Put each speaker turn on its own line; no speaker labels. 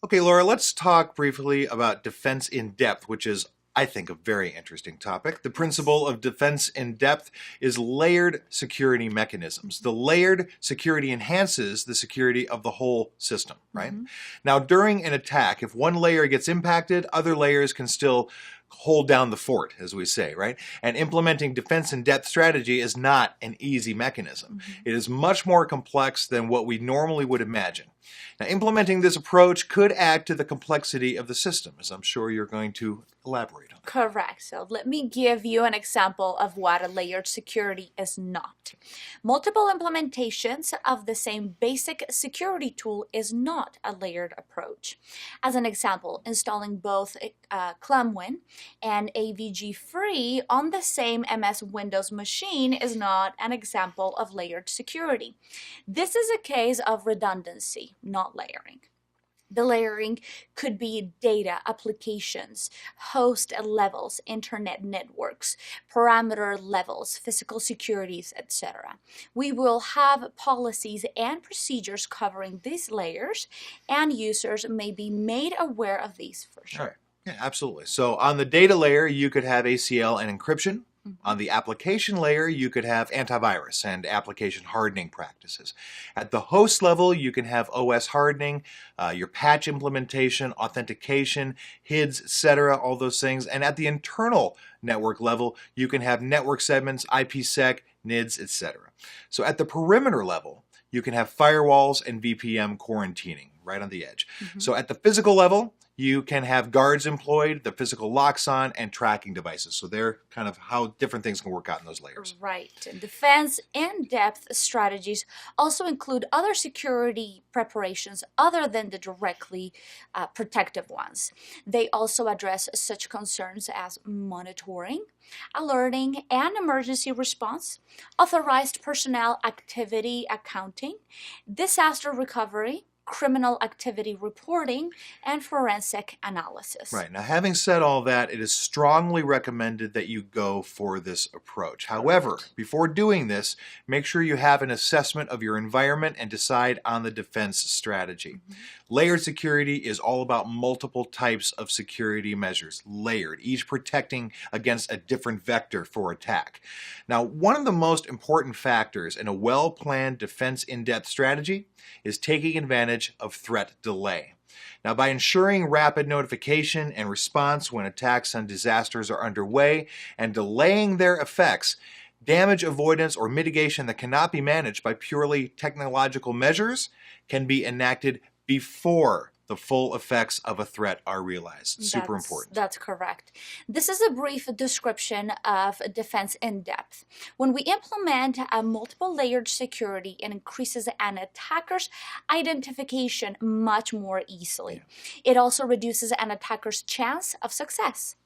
Okay, Laura, let's talk briefly about defense in depth, which is, I think, a very interesting topic. The
Yes.
principle of defense in depth is layered security mechanisms. The layered security enhances the security of the whole system, right?
Mm-hmm.
Now, during an attack, if one layer gets impacted, other layers can still hold down the fort, as we say, right? And implementing defense in depth strategy is not an easy mechanism.
Mm-hmm.
It is much more complex than what we normally would imagine. Now, implementing this approach could add to the complexity of the system, as I'm sure you're going to elaborate on.
Correct. So let me give you an example of what a layered security is not. Multiple implementations of the same basic security tool is not a layered approach. As an example, installing both ClamWin and AVG Free on the same MS Windows machine is not an example of layered security. This is a case of redundancy, not layering. The layering could be data, applications, host levels, internet networks, parameter levels, physical securities, etc. We will have policies and procedures covering these layers, and users may be made aware of these for
All right.
sure.
Yeah, absolutely. So on the data layer, you could have ACL and encryption.
Mhm.
On the application layer, you could have antivirus and application hardening practices. At the host level, you can have OS hardening, your patch implementation, authentication, HIDs, etc., all those things. And at the internal network level, you can have network segments, IPsec, NIDs, etc. So at the perimeter level, you can have firewalls and VPN quarantining right on the edge.
Mhm.
So at the physical level, you can have guards employed, the physical locks on, and tracking devices. So they're kind of how different things can work out in those layers.
Right. And defense in-depth strategies also include other security preparations other than the directly protective ones. They also address such concerns as monitoring, alerting, and emergency response, authorized personnel activity accounting, disaster recovery, criminal activity reporting, and forensic analysis.
Right. Now, having said all that, it is strongly recommended that you go for this approach. However,
Correct.
before doing this, make sure you have an assessment of your environment and decide on the defense strategy.
Mhm.
Layered security is all about multiple types of security measures, layered, each protecting against a different vector for attack. Now, one of the most important factors in a well-planned defense in-depth strategy is taking advantage of threat delay. Now, by ensuring rapid notification and response when attacks and disasters are underway and delaying their effects, damage avoidance or mitigation that cannot be managed by purely technological measures can be enacted before the full effects of a threat are realized. Super important.
That's correct. This is a brief description of defense in depth. When we implement a multiple layered security, it increases an attacker's identification much more easily. It also reduces an attacker's chance of success.